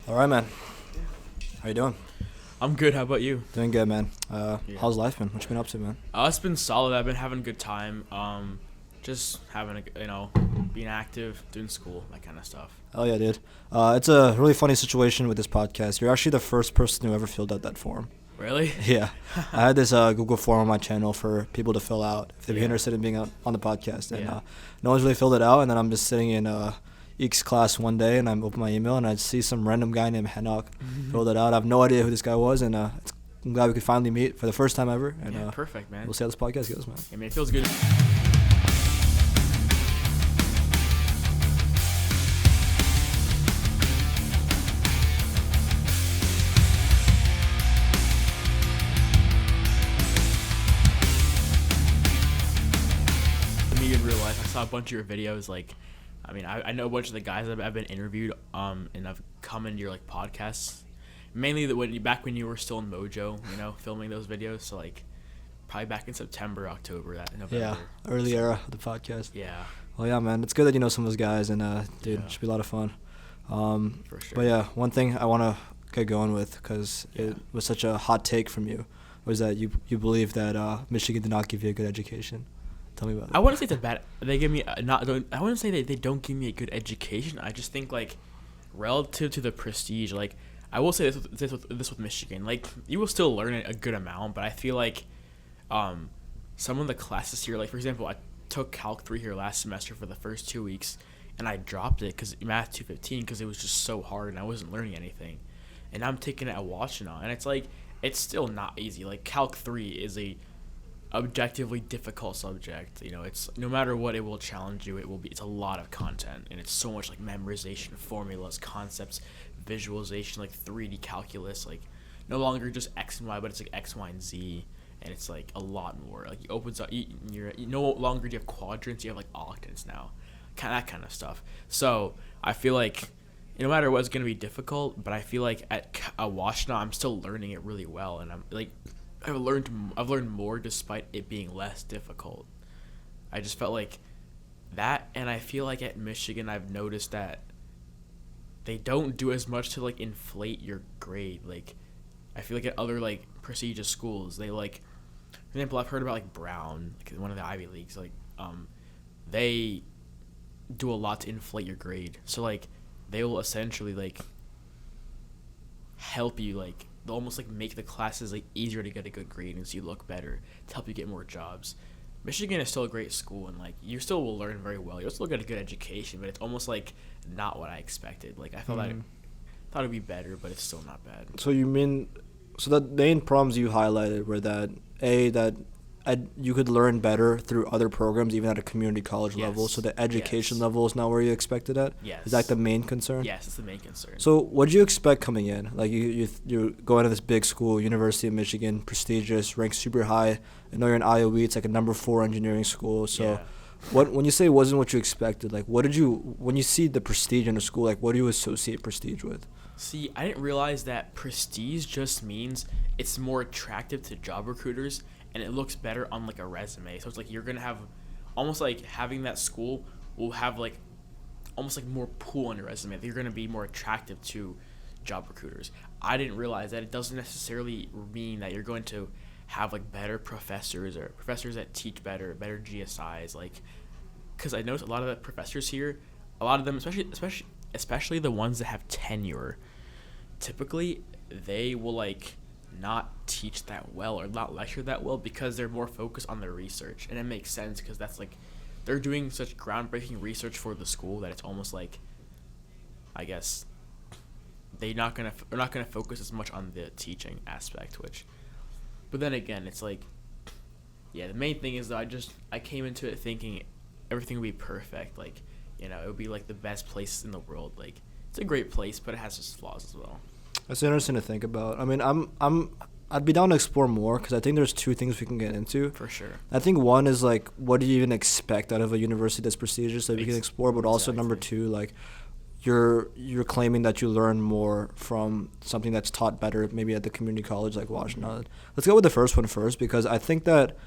All right, man. How you doing? I'm good. How about you? Doing good, man. How's life been? What you been up to, man? It's been solid. I've been having a good time. Just having being active, doing school, that kind of stuff. Oh yeah, dude. It's a really funny situation with this podcast. You're actually the first person who ever filled out that form. Really? Yeah. I had this Google form on my channel for people to fill out if they'd be Yeah. interested in being on the podcast, and Yeah. no one's really filled it out. And then I'm just sitting in Eek's class one day, and I'm open my email, and I see some random guy named Henok filled it out. I have no idea who this guy was, and I'm glad we could finally meet for the first time ever. And Yeah, perfect, man. we'll see how this podcast goes, man. I mean, it feels good. Me in real life, I saw a bunch of your videos. I know a bunch of the guys I've been interviewed, and I've come into your podcasts. Mainly back when you were still in Mojo, filming those videos. So probably back in September, October, November. Yeah, early era of the podcast. Yeah. Well, yeah, man. It's good that you know some of those guys, and dude, Yeah. it should be a lot of fun. For sure. But yeah, one thing I want to get going with, because it was such a hot take from you, was that you believe that Michigan did not give you a good education. Tell me about it. I wouldn't say it's a bad. They give me I wouldn't say they don't give me a good education. I just think relative to the prestige, I will say this with Michigan, you will still learn a good amount, but I feel some of the classes here, for example, I took Calc 3 here last semester for the first 2 weeks, and I dropped it because Math 215 because it was just so hard and I wasn't learning anything, and I'm taking it at Washtenaw, and it's still not easy. Calc 3 is a objectively difficult subject. It's no matter what, it will challenge you. It's a lot of content, and it's so much memorization, formulas, concepts, visualization, 3D calculus, no longer just X and Y, but it's X, Y, and Z, and it's a lot more. It opens up. You no longer do you have quadrants, you have octants now, that kind of stuff. So I feel no matter what, it's gonna be difficult, but I feel at Washtenaw I'm still learning it really well, and I'm I've learned more despite it being less difficult. I just felt that, and I feel at Michigan I've noticed that they don't do as much to inflate your grade. I feel at other prestigious schools, they for example, I've heard about Brown, one of the Ivy Leagues, they do a lot to inflate your grade. So they will essentially help you they'll almost make the classes easier to get a good grade and so you look better to help you get more jobs. Michigan is still a great school, and you still will learn very well. You'll still get a good education, but it's almost not what I expected. I thought it'd be better, but it's still not bad. So the main problems you highlighted were that you could learn better through other programs, even at a community college level. So the education level is not where you expected it. Yes. Is that the main concern? Yes, it's the main concern. So what did you expect coming in? You go into this big school, University of Michigan, prestigious, ranked super high. I know you're in IOE. It's a number 4 engineering school. So when you say it wasn't what you expected, when you see the prestige in a school, what do you associate prestige with? See, I didn't realize that prestige just means it's more attractive to job recruiters and it looks better on a resume. So it's you're gonna have almost having that school will have almost more pull on your resume. That you're gonna be more attractive to job recruiters. I didn't realize that it doesn't necessarily mean that you're going to have better professors or professors that teach better GSIs. Because I noticed a lot of the professors here, a lot of them, especially the ones that have tenure, typically they will not teach that well or not lecture that well because they're more focused on their research, and it makes sense because that's they're doing such groundbreaking research for the school that it's almost I guess they're not gonna focus as much on the teaching aspect. But then again, it's the main thing is that I came into it thinking everything would be perfect, it would be the best place in the world. It's a great place, but it has its flaws as well. That's interesting to think about. I mean, I'd be down to explore more because I think there's 2 things we can get into. For sure. I think one is what do you even expect out of a university that's prestigious that we can explore, but also number 2, you're claiming that you learn more from something that's taught better, maybe at the community college like Washtenaw. Let's go with the first one first, because I think that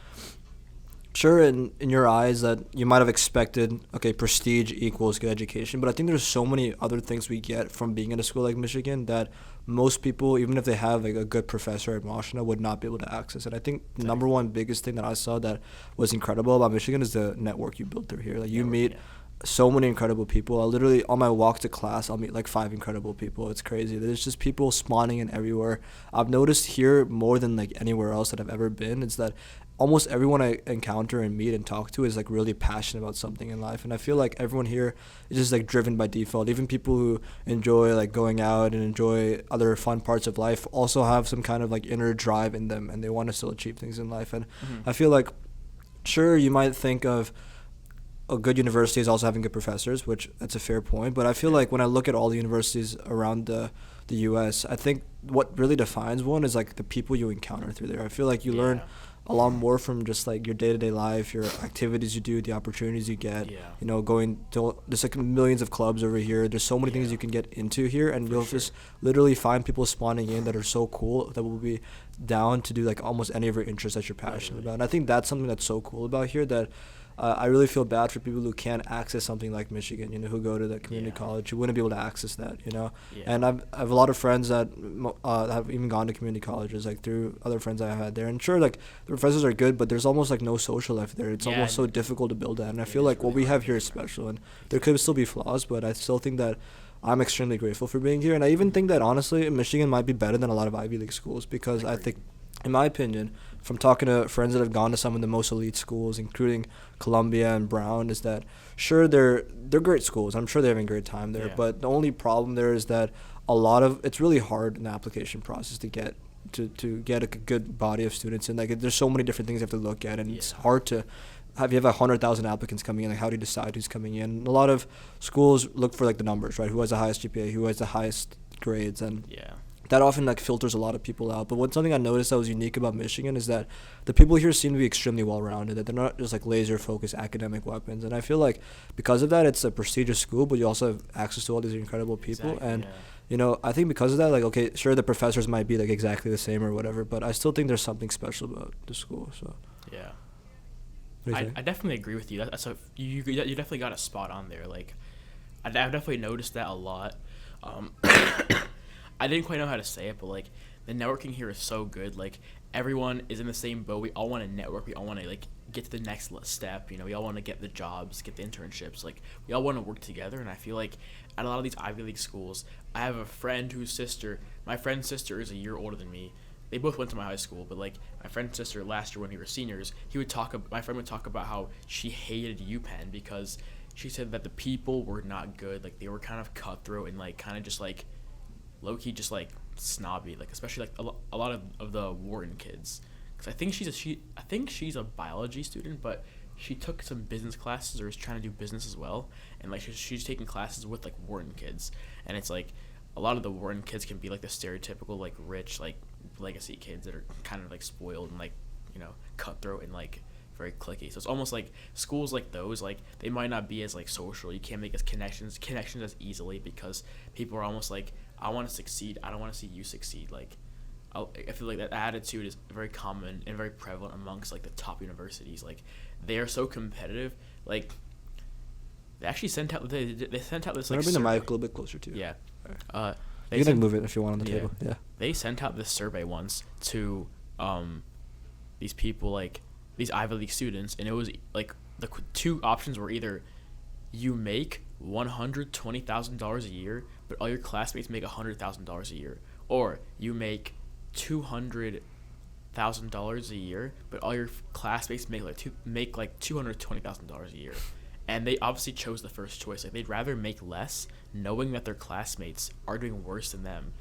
sure in your eyes that you might have expected, okay, prestige equals good education, but I think there's so many other things we get from being in a school like Michigan that most people, even if they have like a good professor at Washington, would not be able to access. And I think the number one biggest thing that I saw that was incredible about Michigan is the network you build through here. Like you meet so many incredible people. I literally, on my walk to class, I'll meet like 5 incredible people. It's crazy. There's just people spawning in everywhere. I've noticed here more than like anywhere else that I've ever been is that almost everyone I encounter and meet and talk to is like really passionate about something in life. And I feel like everyone here is just like driven by default. Even people who enjoy like going out and enjoy other fun parts of life also have some kind of like inner drive in them and they want to still achieve things in life. And I feel like, sure, you might think of a good university is also having good professors, which that's a fair point. But I feel like when I look at all the universities around the U.S., I think what really defines one is like the people you encounter through there. I feel like you learn a lot more from just like your day-to-day life, your activities you do, the opportunities you get, you know, going to, there's like millions of clubs over here. There's so many things you can get into here, and you'll just literally find people spawning in that are so cool that will be down to do like almost any of your interests that you're passionate about. And I think that's something that's so cool about here that I really feel bad for people who can't access something like Michigan, you know, who go to the community college, who wouldn't be able to access that, you know. And I have a lot of friends that have even gone to community colleges, like through other friends I had there. And sure, like the professors are good, but there's almost like no social life there. It's almost so difficult to build that. And I feel like what we have here is special. And there could still be flaws, but I still think that I'm extremely grateful for being here. And I even think that, honestly, Michigan might be better than a lot of Ivy League schools because I think, in my opinion, from talking to friends that have gone to some of the most elite schools, including Columbia and Brown, is that sure they're great schools. I'm sure they're having a great time there, but the only problem there is that it's really hard in the application process to get a good body of students, and like there's so many different things you have to look at, and it's hard to you have 100,000 applicants coming in. Like how do you decide who's coming in? A lot of schools look for like the numbers, right? Who has the highest GPA, who has the highest grades, and that often like filters a lot of people out. But something I noticed that was unique about Michigan is that the people here seem to be extremely well-rounded, that they're not just like laser-focused academic weapons. And I feel like because of that, it's a prestigious school, but you also have access to all these incredible people. You know, I think because of that, like, okay, sure, the professors might be like exactly the same or whatever, but I still think there's something special about the school. So I definitely agree with you. You definitely got a spot on there. Like, I've definitely noticed that a lot. I didn't quite know how to say it, but like the networking here is so good. Like everyone is in the same boat. We all want to network. We all want to like get to the next step. You know, we all want to get the jobs, get the internships. Like we all want to work together. And I feel like at a lot of these Ivy League schools, I have a friend my friend's sister is a year older than me. They both went to my high school, but like my friend's sister last year when we were seniors, my friend would talk about how she hated UPenn because she said that the people were not good. Like they were kind of cutthroat and like kind of just like low-key just like snobby, like especially like a lot of the Wharton kids, because I think she's a biology student, but she took some business classes or is trying to do business as well, and like she's taking classes with like Wharton kids, and it's like a lot of the Wharton kids can be like the stereotypical like rich like legacy kids that are kind of like spoiled and like, you know, cutthroat and like very cliquey. So it's almost like schools like those, like they might not be as like social. You can't make as connections as easily because people are almost like, I want to succeed. I don't want to see you succeed. Like, I feel like that attitude is very common and very prevalent amongst like the top universities. Like, they are so competitive. Like, they actually sent out this like. Bring the mic a little bit closer to you. Yeah. You can move it if you want on the table. Yeah. They sent out this survey once to these people, like these Ivy League students, and it was like the two options were either you make $120,000 a year, but all your classmates make $100,000 a year, or you make $200,000 a year, but all your classmates make like $220,000 a year. And they obviously chose the first choice. Like, they'd rather make less, knowing that their classmates are doing worse than them.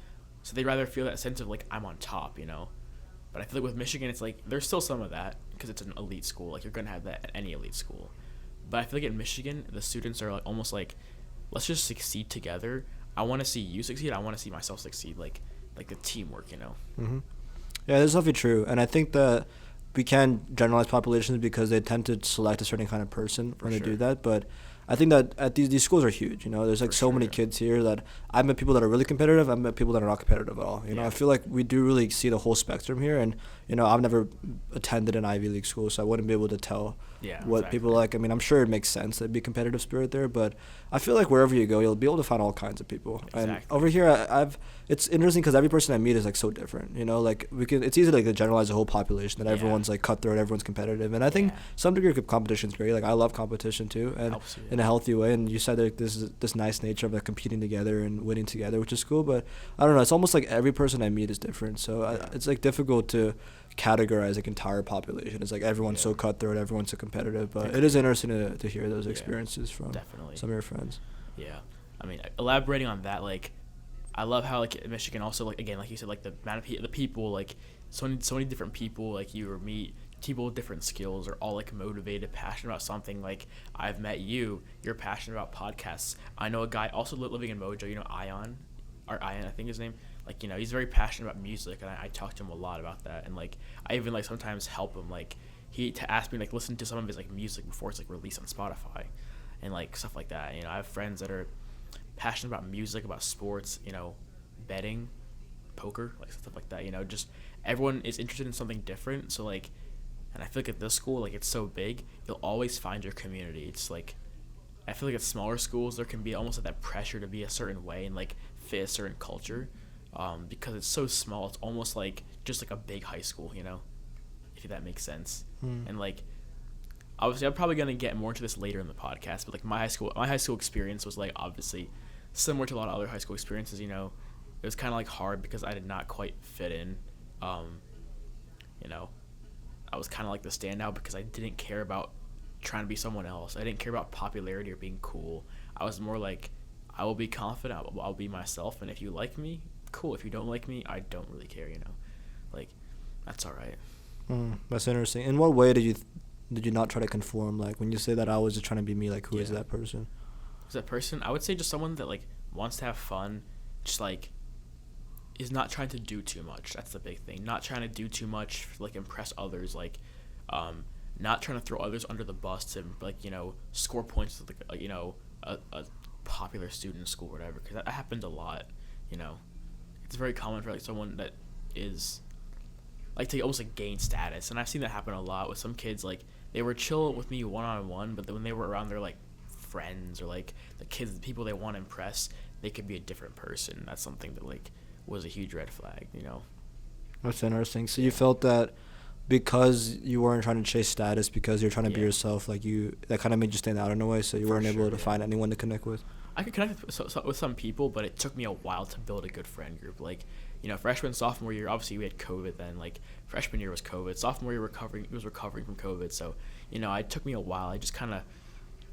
So they'd rather feel that sense of like, I'm on top, you know. But I feel like with Michigan, it's like there's still some of that because it's an elite school. Like, you're gonna have that at any elite school. But I feel like in Michigan, the students are like almost like, let's just succeed together. I want to see you succeed. I want to see myself succeed. Like the teamwork, you know. Mm-hmm. Yeah, that's definitely true. And I think that we can generalize populations because they tend to select a certain kind of person when they do that. But I think that at these schools are huge. There's like so many kids here that I've met people that are really competitive. I've met people that are not competitive at all. I feel like we do really see the whole spectrum here, and I've never attended an Ivy League school, so I wouldn't be able to tell what people like. I mean, I'm sure it makes sense there'd be competitive spirit there, but I feel like wherever you go, you'll be able to find all kinds of people. Exactly. And over here, it's interesting because every person I meet is like so different. Like it's easy to generalize the whole population that everyone's like cutthroat, everyone's competitive, and I think some degree of competition is great. Like I love competition too, and in a healthy way. And you said that there's this nice nature of like competing together and winning together, which is cool. But I don't know. It's almost like every person I meet is different, so it's like difficult to categorize like entire population. It's like everyone's so cutthroat, everyone's so competitive. But it is interesting to hear those experiences from some of your friends. Yeah, I mean, elaborating on that, like, I love how like Michigan also, like, again, like you said, like the amount of the people, like so many different people, like you or meet people with different skills are all like motivated, passionate about something. Like I've met you're passionate about podcasts. I know a guy also living in Mojo, Ion, I think his name. Like, he's very passionate about music, and I talk to him a lot about that. And like I even like sometimes help him, like to ask me like listen to some of his like music before it's like released on Spotify, and like stuff like that. I have friends that are passionate about music, about sports, betting, poker, like stuff like that. Just everyone is interested in something different. So like, and I feel like at this school, like it's so big, you'll always find your community. It's like, I feel like at smaller schools there can be almost like that pressure to be a certain way and like fit a certain culture, because it's so small. It's almost like just like a big high school, if that makes sense. And like, obviously I'm probably gonna get more into this later in the podcast, but like my high school experience was like obviously similar to a lot of other high school experiences. It was kind of like hard because I did not quite fit in. I was kind of like the standout because I didn't care about trying to be someone else. I didn't care about popularity or being cool. I was more like, I will be confident, I'll be myself, and if you like me, cool. If you don't like me, I don't really care, like that's all right. That's interesting. In what way did you not try to conform? Like when you say that I was just trying to be me, like who is that person? Who's that person? I would say just someone that like wants to have fun, just like is not trying to do too much. That's the big thing. Not trying to do too much to like impress others, like not trying to throw others under the bus to like score points to like a popular student in school or whatever, because that happened a lot. It's very common for like someone that is like to almost like gain status, and I've seen that happen a lot with some kids. Like they were chill with me one-on-one, but then when they were around their like friends or like the people they want to impress, they could be a different person. That's something that like was a huge red flag. That's interesting. So you felt that because you weren't trying to chase status, because you're trying to be yourself, like that kind of made you stand out in a way, so you weren't able to find anyone to connect with? I could connect with some people, but it took me a while to build a good friend group. Like, freshman, sophomore year, obviously we had COVID then. Like, freshman year was COVID. Sophomore year recovering from COVID. So, it took me a while. I just kind of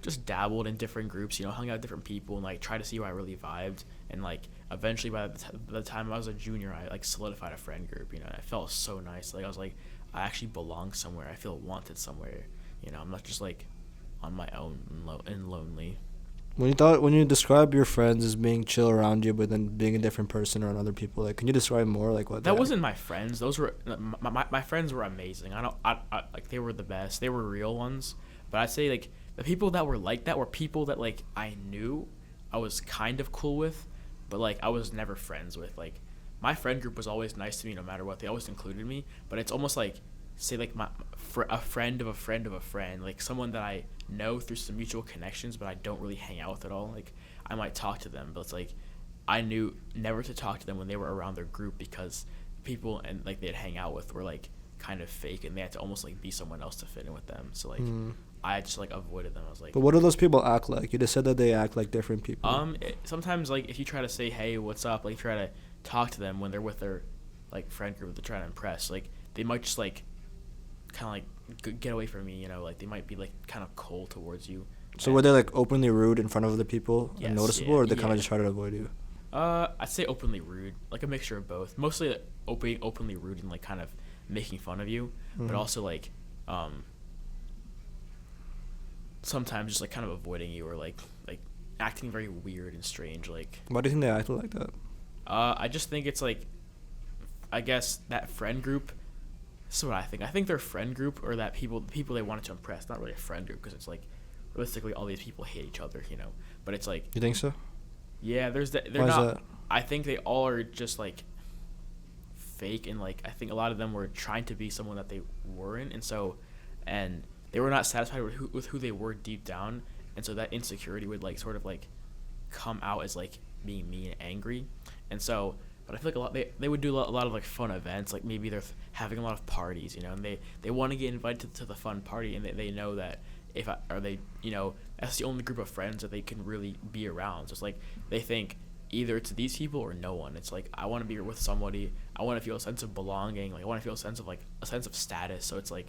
just dabbled in different groups, hung out with different people and, like, tried to see where I really vibed. And, like, eventually by the time I was a junior, I, like, solidified a friend group, I felt so nice. Like, I was like, I actually belong somewhere. I feel wanted somewhere. I'm not just, like, on my own and lonely. When you describe your friends as being chill around you, but then being a different person around other people, like, can you describe more, like, what? That wasn't my friends. Those were my friends were amazing. I like they were the best. They were real ones. But I'd say like the people that were like that were people that like I knew I was kind of cool with, but like I was never friends with. Like my friend group was always nice to me no matter what. They always included me. But it's almost like say like a friend of a friend of a friend, like someone that I know through some mutual connections, but I don't really hang out with at all. Like I might talk to them, but it's like I knew never to talk to them when they were around their group, because people and like they'd hang out with were like kind of fake, and they had to almost like be someone else to fit in with them. So like I just like avoided them. I was like, but what do those people act like? You just said that they act like different people. Sometimes like if you try to say hey, what's up, like try to talk to them when they're with their like friend group they're trying to impress, like they might just like kind of like get away from me, like they might be like kind of cold towards you. So were they like openly rude in front of other people and noticeable, or they kind of just try to avoid you? I'd say openly rude, like a mixture of both. Mostly like, openly rude and like kind of making fun of you, but also like sometimes just like kind of avoiding you, or like acting very weird and strange. Like, why do you think they acted like that? I just think it's like, I guess that friend group. This is what I think. I think their friend group, or that people they wanted to impress, not really a friend group, because it's like realistically all these people hate each other, But it's like, You think so? yeah, they're Why not. is that? I think they all are just like fake, and like I think a lot of them were trying to be someone that they weren't, and they were not satisfied with who they were deep down, and so that insecurity would like sort of like come out as like being mean and angry, and so. But I feel like they would do a lot of like fun events, like maybe they're having a lot of parties, and they want to get invited to the fun party, and they know that that's the only group of friends that they can really be around. So it's like they think either it's these people or no one. It's like I want to be with somebody. I want to feel a sense of belonging. Like I want to feel a sense of status. So it's like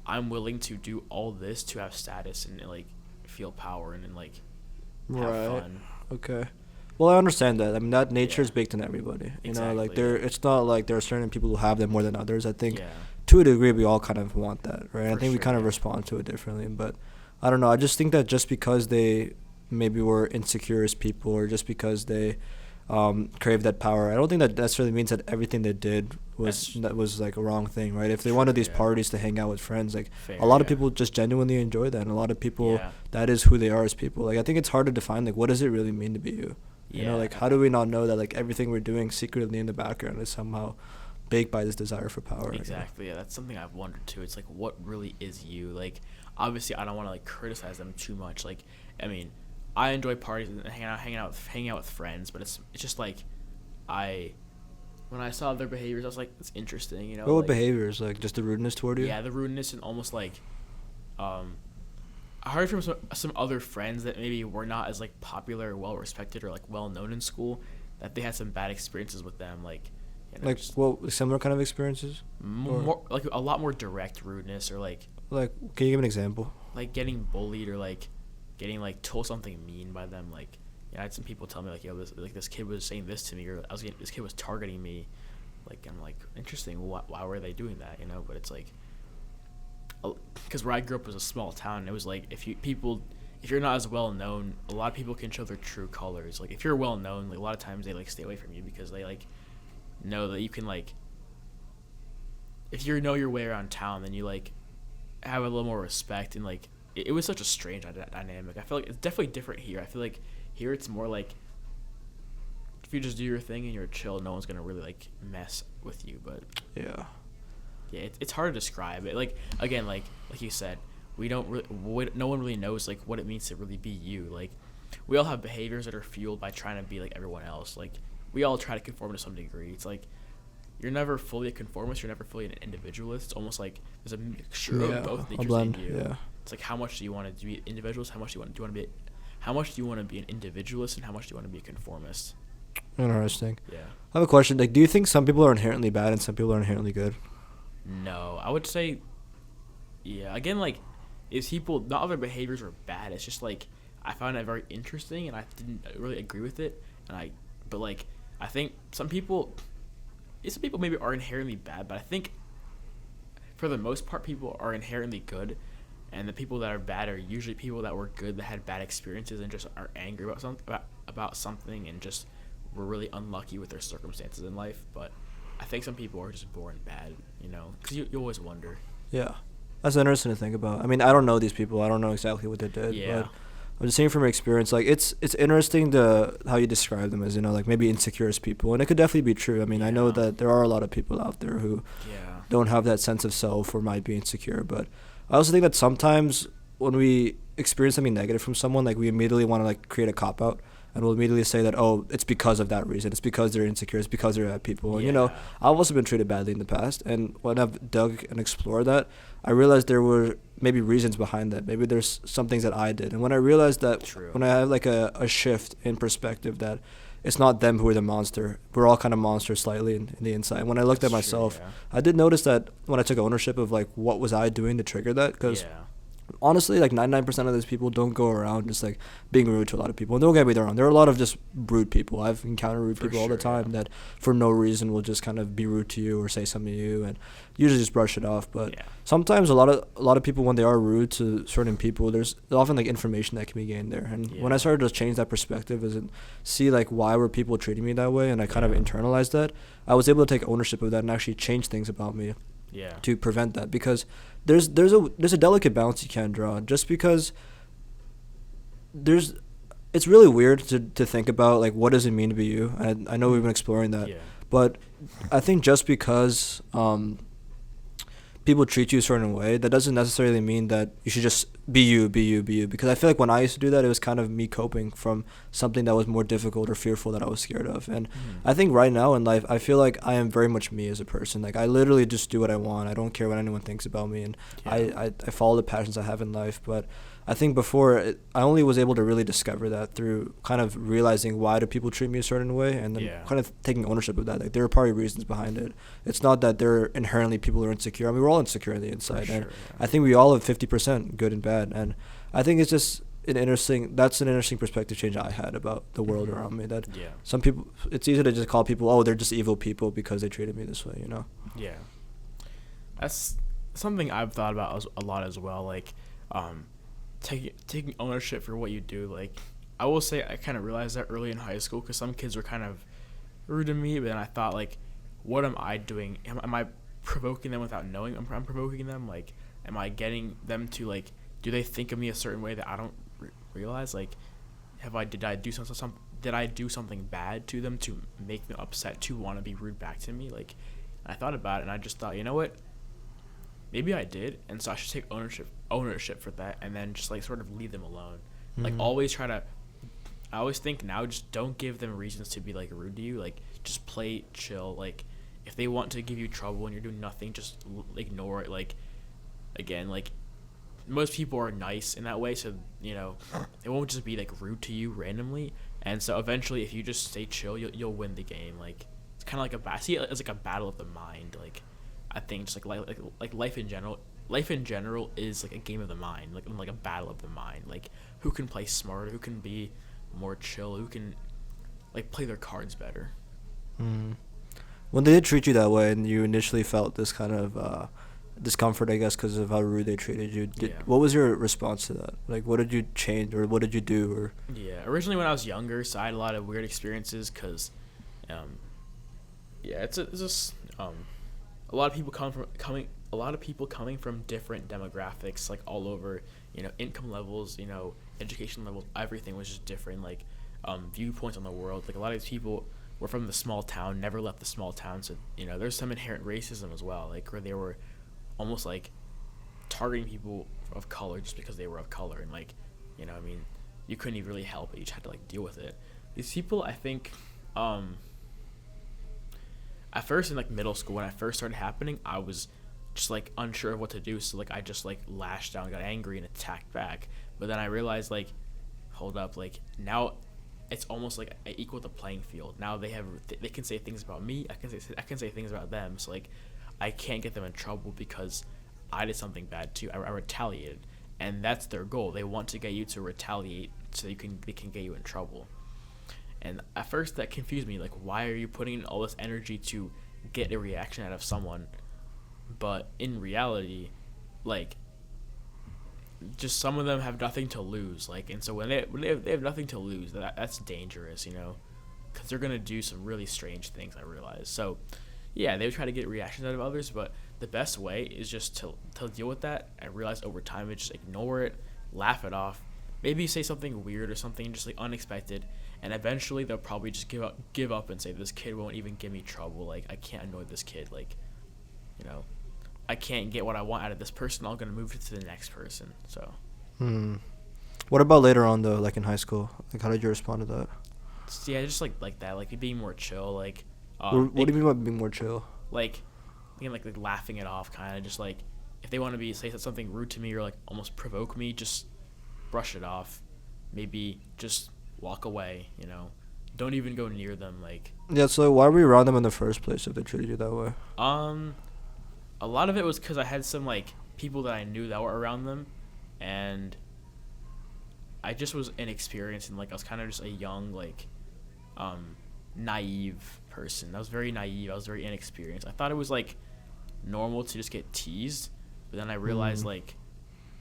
I'm willing to do all this to have status and like feel power and like have fun. Okay. Well, I understand that. I mean, that nature is baked in everybody. Like it's not like there are certain people who have them more than others. I think to a degree we all kind of want that, right? I think we kind of respond to it differently. But I don't know. I just think that just because they maybe were insecure as people, or just because they crave that power, I don't think that necessarily means that everything they did was like a wrong thing, right? If they wanted these parties to hang out with friends, like a lot of people just genuinely enjoy that, and a lot of people that is who they are as people. Like I think it's hard to define like what does it really mean to be you. Like how do we not know that like everything we're doing secretly in the background is somehow baked by this desire for power? Exactly. Yeah, that's something I've wondered too. It's like what really is you? Like obviously I don't want to like criticize them too much. Like I mean, I enjoy parties and hanging out with friends, but it's just like when I saw their behaviors, I was like, it's interesting, What like, behaviors? Like just the rudeness toward you? Yeah, the rudeness and almost like I heard from some other friends that maybe were not as like popular or well respected or like well known in school, that they had some bad experiences with them, like similar kind of experiences, more like a lot more direct rudeness, or like can you give an example? Like getting bullied or like getting like told something mean by them. Like I had some people tell me like, yo, this kid was saying this to me, or this kid was targeting me. Like I'm like, interesting. Why were they doing that? But it's like. Because where I grew up was a small town, and it was like if you're not as well known, a lot of people can show their true colors. Like if you're well known, like a lot of times they like stay away from you because they like know that you can like if you know your way around town, then you like have a little more respect, and like it was such a strange dynamic. I feel like it's definitely different here. I feel like here it's more like if you just do your thing and you're chill, no one's gonna really like mess with you. But yeah, it's hard to describe it. Like again, like you said, no one really knows like what it means to really be you. Like we all have behaviors that are fueled by trying to be like everyone else. Like we all try to conform to some degree. It's like you're never fully a conformist. You're never fully an individualist. It's almost like there's a mixture of both natures in you. Yeah. It's like how much do you want to be individualist? How much do you want to be an individualist, and how much do you want to be a conformist? Interesting. Yeah. I have a question. Like, do you think some people are inherently bad and some people are inherently good? No, I would say, yeah. Again, like, not all their behaviors are bad. It's just like I found it very interesting, and I didn't really agree with it. But like, I think some people maybe are inherently bad, but I think for the most part, people are inherently good, and the people that are bad are usually people that were good that had bad experiences and just are angry about something and just were really unlucky with their circumstances in life. But I think some people are just born bad, because you always wonder. Yeah. That's interesting to think about. I mean, I don't know these people. I don't know exactly what they did. Yeah. But I'm just saying from experience, like, it's interesting how you describe them as, like, maybe insecure as people. And it could definitely be true. I mean, I know that there are a lot of people out there who don't have that sense of self or might be insecure. But I also think that sometimes when we experience something negative from someone, like, we immediately want to, like, create a cop-out. And we'll immediately say that, oh, it's because of that reason. It's because they're insecure. It's because they're bad people. And, I've also been treated badly in the past. And when I've dug and explored that, I realized there were maybe reasons behind that. Maybe there's some things that I did. And when I realized that, when I have like a shift in perspective that it's not them who are the monster. We're all kind of monsters slightly in the inside. When I looked at myself, I did notice that when I took ownership of like what was I doing to trigger that, because honestly, like 99% of those people don't go around just like being rude to a lot of people. And don't get me wrong, there are a lot of just rude people. I've encountered rude people all the time that for no reason will just kind of be rude to you or say something to you and usually just brush it off. But sometimes a lot of people, when they are rude to certain people, there's often like information that can be gained there. And when I started to change that perspective and see like why were people treating me that way, and I kind of internalized that, I was able to take ownership of that and actually change things about me to prevent that. Because there's a delicate balance you can't draw. Just because there's it's really weird to think about, like, what does it mean to be you. I know we've been exploring that, Yeah. but I think just because people treat you a certain way, that doesn't necessarily mean that you should just be you, be you, be you. Because I feel like when I used to do that, it was kind of me coping from something that was more difficult or fearful that I was scared of. And I think right now in life, I feel like I am very much me as a person. Like, I literally just do what I want. I don't care what anyone thinks about me, and Yeah. I follow the passions I have in life. But I think before, I only was able to really discover that through kind of realizing why do people treat me a certain way, and then Yeah. kind of taking ownership of that. Like, there are probably reasons behind it. It's not that they're inherently people who are insecure. I mean, we're all insecure on the inside. For And sure, yeah. I think we all have 50% good and bad. And I think it's just that's an interesting perspective change I had about the world around me. That Yeah. some people, it's easy to just call people, oh, they're just evil people because they treated me this way, you know? Yeah. That's something I've thought about a lot as well. Like, taking ownership for what you do. Like, I will say I kind of realized that early in high school because some kids were kind of rude to me, but then I thought, like, what am I doing? Am I provoking them without knowing I'm provoking them? Like, am I getting them to, like, do they think of me a certain way that I don't realize? Like, did I do something bad to them to make them upset to want to be rude back to me? Like, I thought about it and I just thought, you know what? Maybe I did, and so I should take ownership for that, and then just, like, sort of leave them alone. Like, I always think now, just don't give them reasons to be, like, rude to you. Like, just play chill. Like, if they want to give you trouble and you're doing nothing, just ignore it. Like, again, like, most people are nice in that way, so, you know, it won't just be, like, rude to you randomly. And so eventually, if you just stay chill, you'll win the game. Like, it's kind of like it's like a battle of the mind. Like, I think just like life in general. Life in general is like a game of the mind, like a battle of the mind. Like, who can play smarter, who can be more chill, who can, like, play their cards better. When they did treat you that way and you initially felt this kind of discomfort, I guess, because of how rude they treated you, what was your response to that? Like, what did you change, or what did you do? Or Yeah, originally when I was younger, so I had a lot of weird experiences because, it's just a lot of people coming from different demographics, like, all over, you know, income levels, you know, education levels, everything was just different. Like, viewpoints on the world. Like, a lot of these people were from the small town, never left the small town, so, you know, there's some inherent racism as well, like, where they were almost, like, targeting people of color just because they were of color, and, like, you know, I mean, you couldn't even really help it. You just had to, like, deal with it. These people, I think, at first in, like, middle school, when I first started happening, I was just, like, unsure of what to do, so, like, I just, like, lashed out and got angry and attacked back. But then I realized, like, hold up, like, now it's almost like I equal the playing field. Now they can say things about me, I can say things about them, so, like, I can't get them in trouble because I did something bad too. I retaliated, and that's their goal. They want to get you to retaliate so they can get you in trouble. And at first that confused me. Like, why are you putting in all this energy to get a reaction out of someone? But in reality, like, just some of them have nothing to lose. Like, and so when they have nothing to lose, that's dangerous, you know, because they're gonna do some really strange things. I realize. So, yeah, they would try to get reactions out of others, but the best way is just to deal with that. I realized over time, just ignore it, laugh it off, maybe say something weird or something just, like, unexpected, and eventually they'll probably just give up and say, this kid won't even give me trouble. Like, I can't annoy this kid. Like, you know, I can't get what I want out of this person. I'm gonna move to the next person. So. What about later on though, like in high school? Like, how did you respond to that? Yeah, just like that, like being more chill. Like, What do you mean by being more chill? Like, again, like laughing it off, kind of just like, if they want to say something rude to me or, like, almost provoke me, just brush it off. Maybe just walk away. You know, don't even go near them. Like. Yeah. So why were you around them in the first place if they treated you that way? A lot of it was because I had some, like, people that I knew that were around them, and I just was inexperienced, and, like, I was kind of just a young, like, naive person. I was very naive. I was very inexperienced. I thought it was, like, normal to just get teased, but then I realized, like,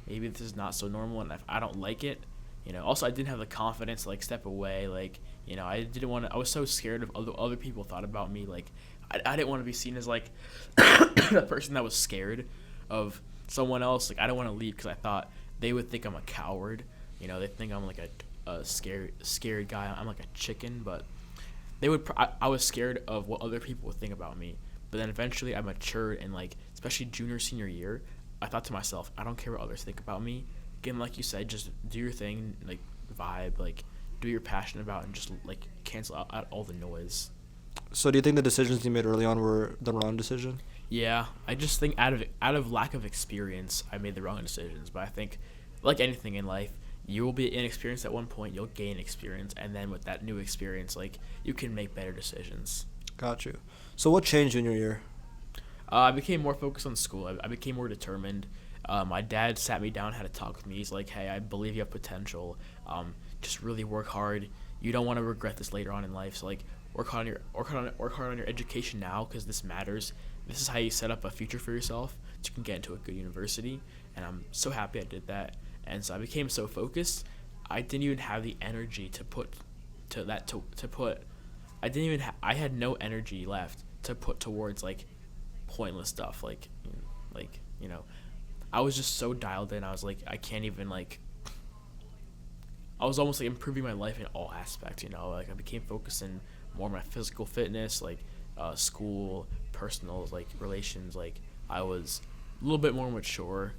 maybe this is not so normal, and if I don't like it, you know. Also, I didn't have the confidence to, like, step away. Like, you know, I didn't want to. I was so scared of other people thought about me. Like, I didn't want to be seen as, like, the person that was scared of someone else. Like, I didn't want to leave because I thought they would think I'm a coward. They think I'm like a scared guy. I'm like a chicken, but I was scared of what other people would think about me. But then eventually I matured, and like especially junior senior year, I thought to myself, I don't care what others think about me. Again, like you said, just do your thing, like vibe, like do what you're passionate about, and just like cancel out all the noise. So do you think the decisions you made early on were the wrong decision? Yeah, I just think out of lack of experience, I made the wrong decisions. But I think, like anything in life, you will be inexperienced at one point. You'll gain experience, and then with that new experience, like you can make better decisions. Got you. So what changed in your year? I became more focused on school. I became more determined. My dad sat me down, had a talk with me. He's like, "Hey, I believe you have potential. Just really work hard. You don't want to regret this later on in life. So like, work hard on your education now, because this matters. This is how you set up a future for yourself. So you can get into a good university." And I'm so happy I did that. And so I became so focused. I didn't even have the energy to put to that to put. I didn't even. I had no energy left to put towards like pointless stuff. I was just so dialed in. I was like, I can't even like. I was almost like improving my life in all aspects. Like I became focused in more on my physical fitness, like school, personal, like relations. Like I was a little bit more mature.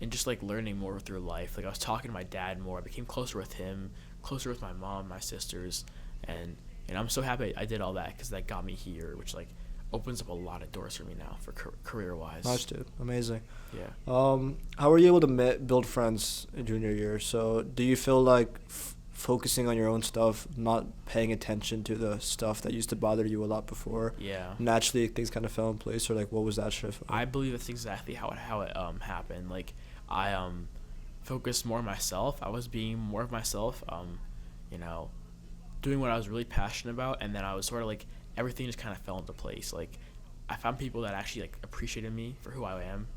And just like learning more through life. Like I was talking to my dad more. I became closer with him, closer with my mom, my sisters, and I'm so happy I did all that, because that got me here, which like opens up a lot of doors for me now for career wise. Nice, dude. Amazing. Yeah. How were you able to build friends in junior year? So do you feel like focusing on your own stuff, not paying attention to the stuff that used to bother you a lot before, naturally things kind of fell in place, or like what was that shift? I believe that's exactly how it happened. Like I focused more on myself. I was being more of myself, doing what I was really passionate about, and then I was sort of like everything just kind of fell into place. Like I found people that actually like appreciated me for who I am,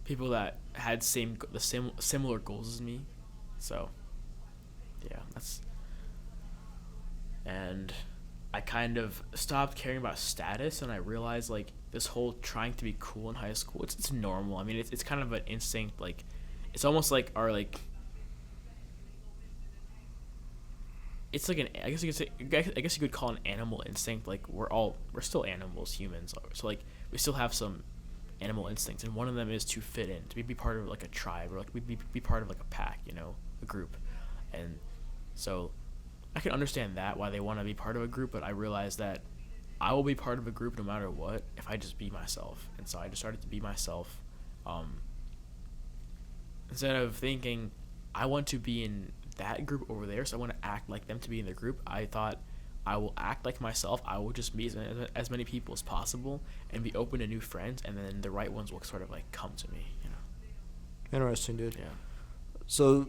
people that had similar goals as me. So yeah, and I kind of stopped caring about status, and I realized like this whole trying to be cool in high school, it's normal. I mean, it's kind of an instinct. Like it's almost like our like, it's like I guess you could call it an animal instinct. Like we're still animals, humans. So like we still have some animal instincts, and one of them is to fit in, to be part of like a tribe, or like be part of like a pack, a group. And so I can understand that, why they want to be part of a group, but I realized that I will be part of a group no matter what if I just be myself. And so I just started to be myself, instead of thinking I want to be in that group over there, so I want to act like them to be in the group. I thought I will act like myself. I will just meet as many people as possible and be open to new friends, and then the right ones will sort of like come to me. Interesting, dude. Yeah. So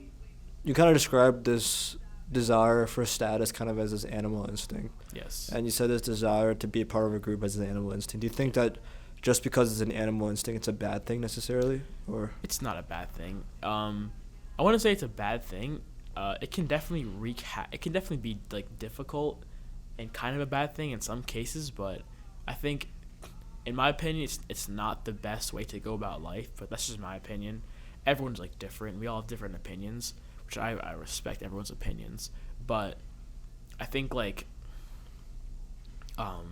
you kind of described this desire for status kind of as this animal instinct. Yes. And you said this desire to be a part of a group as an animal instinct. Do you think that just because it's an animal instinct, it's a bad thing necessarily, or? It's not a bad thing. I want to say it's a bad thing. It can definitely it can definitely be like difficult and kind of a bad thing in some cases, but I think, in my opinion, it's not the best way to go about life. But that's just my opinion. Everyone's like different. We all have different opinions, which I respect everyone's opinions. But I think like but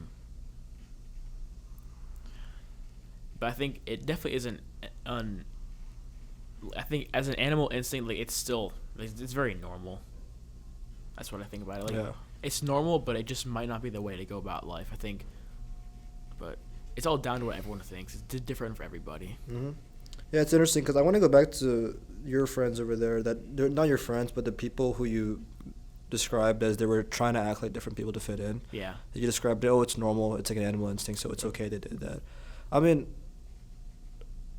I think it definitely isn't I think as an animal instinct, like it's still it's very normal. That's what I think about it. Like it's normal, but it just might not be the way to go about life, I think. But it's all down to what everyone thinks. It's different for everybody. Mm-hmm. Yeah, it's interesting because I want to go back to your friends over there. That they're not your friends, but the people who you described as they were trying to act like different people to fit in. Yeah. You described, it's normal. It's like an animal instinct, so it's okay they did that. I mean,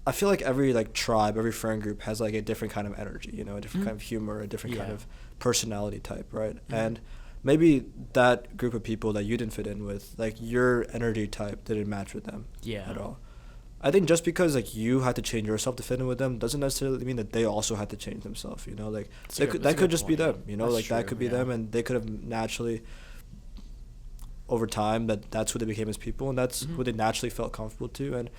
I feel like every like tribe, every friend group has like a different kind of energy, a different kind of humor, a different kind of personality type, right? Mm-hmm. And maybe that group of people that you didn't fit in with, like your energy type didn't match with them at all. I think just because like you had to change yourself to fit in with them doesn't necessarily mean that they also had to change themselves. Like that could just be them. Like that could be them, and they could have naturally over time that's who they became as people, and that's who they naturally felt comfortable to. And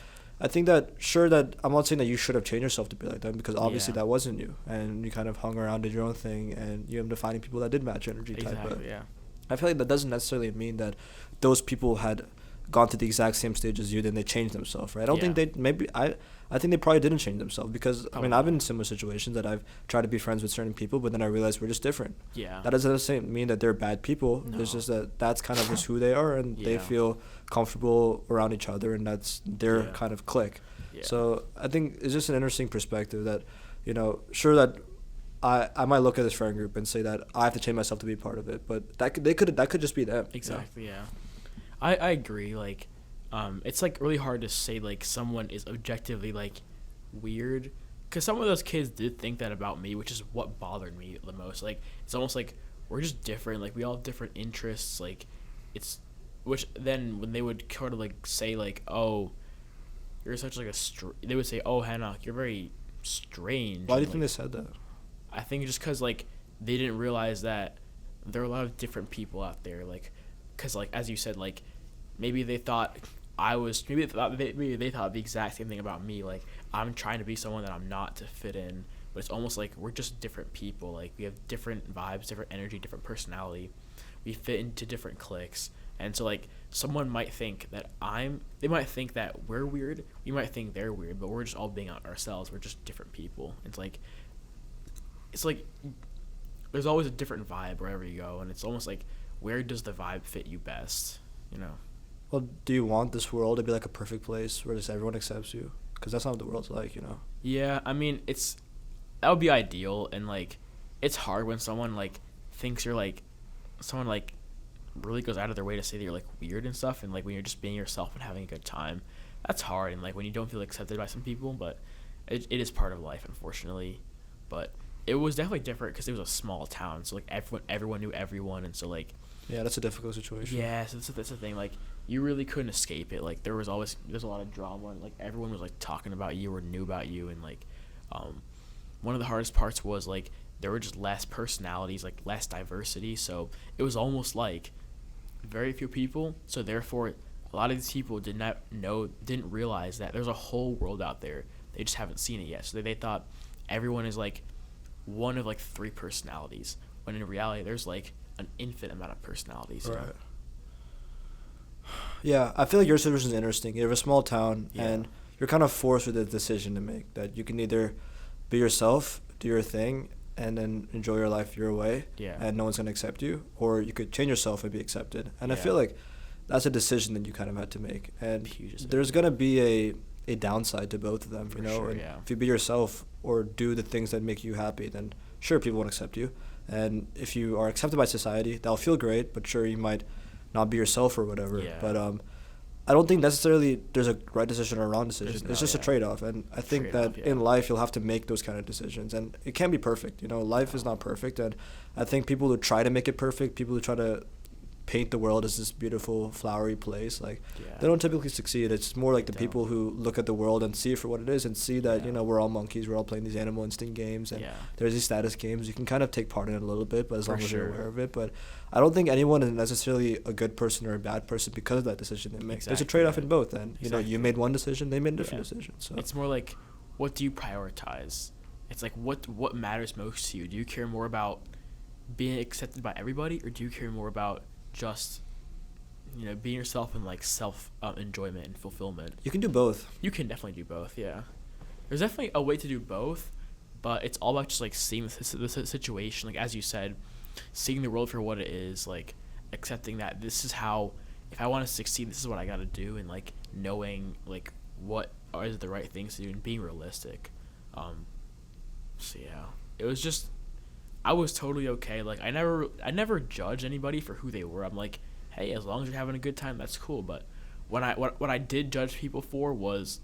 I think that, sure, that I'm not saying that you should have changed yourself to be like them, because obviously Yeah. that wasn't you, and you kind of hung around, did your own thing, and you ended up finding people that did match your energy type. But Exactly. Yeah. I feel like that doesn't necessarily mean that those people had gone to the exact same stage as you, then they changed themselves, right? I don't think Yeah. they maybe I think they probably didn't change themselves, because I mean, Probably I've been in not. similar situations that I've tried to be friends with certain people, but then I realized we're just different. Yeah. That doesn't necessarily mean that they're bad people. No. It's just that that's kind of just who they are, and they Yeah. feel comfortable around each other, and that's their Yeah. kind of clique. Yeah. So I think it's just an interesting perspective that, sure that I might look at this friend group and say that I have to change myself to be part of it, but that could just be them. Exactly. Yeah. I agree. Like, it's like really hard to say like someone is objectively like weird, because some of those kids did think that about me, which is what bothered me the most. Like, it's almost like we're just different. Like, we all have different interests. Like, it's, which then when they would sort of like say like, oh, you're such like they would say, oh, Henok, you're very strange. Why do you And, think like, they said that? I think just because like they didn't realize that there are a lot of different people out there. Like, because like as you said, like maybe they thought maybe they thought the exact same thing about me. Like, I'm trying to be someone that I'm not to fit in, but it's almost like we're just different people. Like, we have different vibes, different energy, different personality. We fit into different cliques, and so like someone might think that they might think that we're weird. We might think they're weird, but we're just all being ourselves. We're just different people. It's like there's always a different vibe wherever you go, and it's almost like, where does the vibe fit you best, you know? Well, do you want this world to be like a perfect place where just everyone accepts you? Because that's not what the world's like. Yeah, I mean, that would be ideal, and like it's hard when someone like thinks you're like someone like really goes out of their way to say that you're like weird and stuff, and like when you're just being yourself and having a good time, that's hard, and like when you don't feel accepted by some people. But it is part of life, unfortunately. But it was definitely different because it was a small town, so like everyone knew everyone, and so like Yeah, that's a difficult situation. yeah, so that's the thing. Like, you really couldn't escape it. Like, there's a lot of drama, and like everyone was like talking about you or knew about you, and like one of the hardest parts was like there were just less personalities, like less diversity, so it was almost like very few people, so therefore a lot of these people didn't realize that there's a whole world out there. They just haven't seen it yet, so they thought everyone is like one of like three personalities, when in reality there's like an infinite amount of personalities. Right. Yeah, I feel like your situation is interesting. You have a small town, Yeah. and you're kind of forced with a decision to make, that you can either be yourself, do your thing, and then enjoy your life your way, Yeah. and no one's going to accept you, or you could change yourself and be accepted. And I Yeah. feel like that's a decision that you kind of had to make. And Huge decision. there's going to be a downside to both of them, For you know? sure, And yeah. if you be yourself or do the things that make you happy, then sure, people won't accept you. And if you are accepted by society, that'll feel great, but sure, you might not be yourself or whatever. Yeah. But I don't think necessarily there's a right decision or a wrong decision. There's It's just no, a yeah. trade-off. And I think Trade-off, that yeah. in life, you'll have to make those kind of decisions. And it can't be perfect. Life is not perfect. And I think people who try to make it perfect, people who try to paint the world as this beautiful, flowery place, like, Yeah. they don't typically succeed. It's more like the Don't. people who look at the world and see it for what it is, and see that, Yeah. we're all monkeys, we're all playing these animal instinct games, and Yeah. there's these status games. You can kind of take part in it a little bit, but as For long as you're sure. aware of it. But I don't think anyone is necessarily a good person or a bad person because of that decision they make. There's a Exactly, trade-off yeah. in both, and Exactly. you made one decision, they made a different Yeah. decision. So It's more like, what do you prioritize? It's like, what matters most to you? Do you care more about being accepted by everybody, or do you care more about just being yourself and like self enjoyment and fulfillment? you can do both. You can definitely do both. Yeah, there's definitely a way to do both, but it's all about just like seeing the situation, like as you said, seeing the world for what it is, like accepting that this is how, if I want to succeed, this is what I got to do, and like knowing like what are the right things to do and being realistic. So yeah, it was just, I was totally okay. Like I never judge anybody for who they were. I'm like, hey, as long as you're having a good time, that's cool. But what I did judge people for was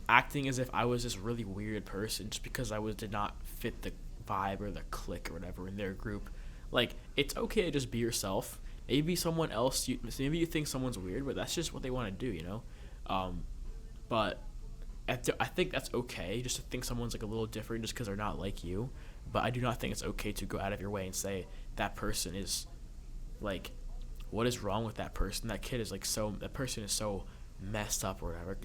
acting as if I was this really weird person just because did not fit the vibe or the clique or whatever in their group. Like, it's okay to just be yourself. Maybe someone else, maybe you think someone's weird, but that's just what they want to do, But I think that's okay, just to think someone's like a little different just because they're not like you. But I do not think it's okay to go out of your way and say that person is like what is wrong with that person? That kid is like that person is so messed up or whatever.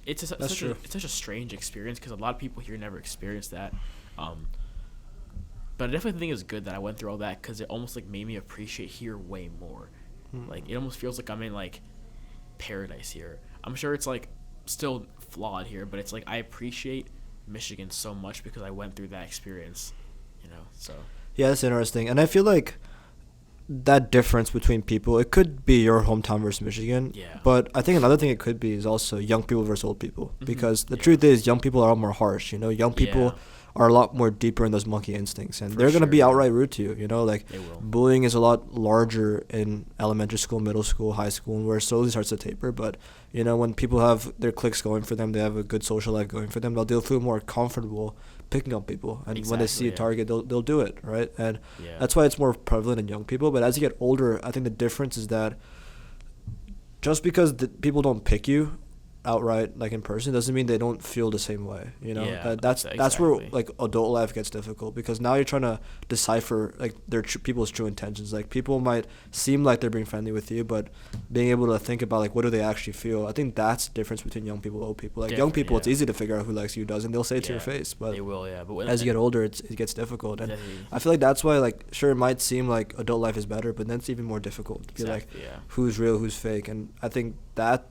It's such a strange experience because a lot of people here never experienced that. But I definitely think it's good that I went through all that because it almost like made me appreciate here way more. Like it almost feels like I'm in like paradise here. I'm sure it's like still flawed here, but it's like I appreciate Michigan so much because I went through that experience, so. Yeah, that's interesting. And I feel like that difference between people, it could be your hometown versus Michigan. Yeah. But I think another thing it could be is also young people versus old people. Because the truth is, young people are a lot more harsh. Young people are a lot more deeper in those monkey instincts. And they're going to be outright rude to you. Like, bullying is a lot larger in elementary school, middle school, high school, where it slowly starts to taper. But, when people have their cliques going for them, they have a good social life going for them, they'll feel more comfortable picking up people. And when they see a target, they'll do it, right? And that's why it's more prevalent in young people. But as you get older, I think the difference is that just because people don't pick you outright, like in person, doesn't mean they don't feel the same way. That's where like adult life gets difficult, because now you're trying to decipher like people's true intentions. Like, people might seem like they're being friendly with you, but being able to think about like what do they actually feel. I think that's the difference between young people and old people. Like, young people, it's easy to figure out who likes you, who doesn't. They'll say it to your face, but they will. But as you get older, it gets difficult. And I feel like that's why, like, sure, it might seem like adult life is better, but then it's even more difficult to be like who's real, who's fake. And I think that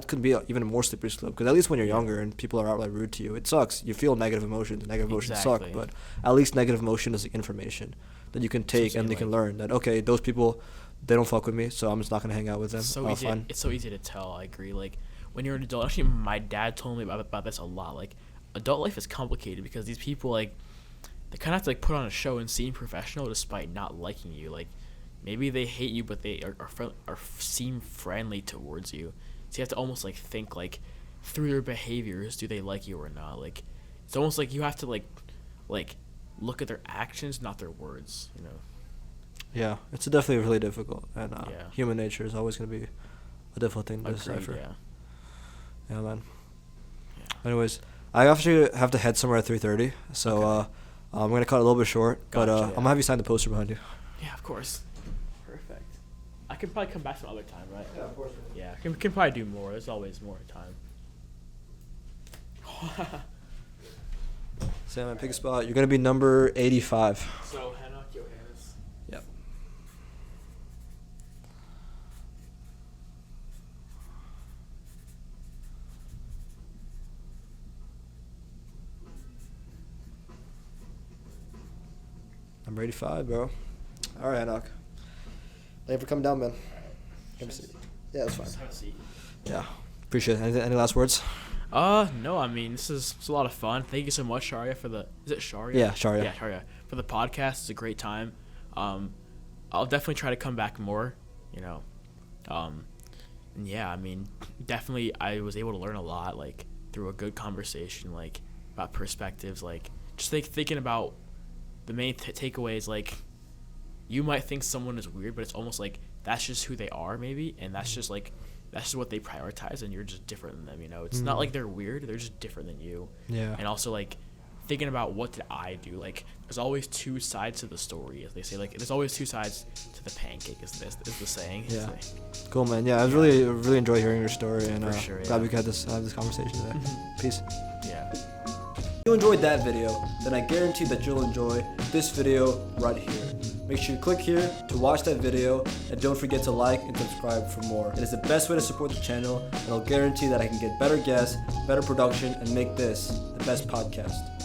could be even a more slippery slope, because at least when you're younger and people are outright rude to you, it sucks. You feel negative emotions. Negative emotions suck, but at least negative emotion is information that you can take and you can learn that, okay, those people, they don't fuck with me, so I'm just not going to hang out with them. It's so easy to tell. I agree. Like, when you're an adult, actually, my dad told me about this a lot. Like, adult life is complicated because these people, like, they kind of have to like put on a show and seem professional despite not liking you. Like, maybe they hate you, but they are seem friendly towards you. So you have to almost like think like through their behaviors, do they like you or not? Like, it's almost like you have to like look at their actions, not their words. Yeah, it's definitely really difficult, and human nature is always going to be a difficult thing to decipher. Yeah, man. Yeah. Anyways, I actually have to head somewhere at 3:30, so I'm gonna cut it a little bit short, but I'm gonna have you sign the poster behind you. Yeah, of course. I can probably come back some other time, right? Yeah, of course. Yeah, can probably do more. There's always more time. Sam, pick a spot. You're going to be number 85. So, Henok Yohannes. Yep. Number 85, bro. All right, Henok. Thank you for coming down, man. Have a seat. Yeah, that's fine. Have a seat. Yeah, appreciate it. Any last words? No. I mean, it's a lot of fun. Thank you so much, Sharia, for the. Is it Sharia? Yeah, Sharia. Yeah, Sharia, for the podcast. It's a great time. I'll definitely try to come back more. And yeah, I mean, definitely I was able to learn a lot, like through a good conversation, like about perspectives, like just thinking about the main takeaways, like. You might think someone is weird, but it's almost like that's just who they are, maybe, and that's just what they prioritize, and you're just different than them. It's not like they're weird; they're just different than you. Yeah. And also, like, thinking about what did I do? Like, there's always two sides to the story, as they say. Like, there's always two sides to the pancake. Is the saying? Yeah. Cool, man. Yeah, I was really enjoyed hearing your story, and glad we could have this conversation today. Peace. Yeah. If you enjoyed that video, then I guarantee that you'll enjoy this video right here. Make sure you click here to watch that video, and don't forget to like and subscribe for more. It is the best way to support the channel, and I'll guarantee that I can get better guests, better production, and make this the best podcast.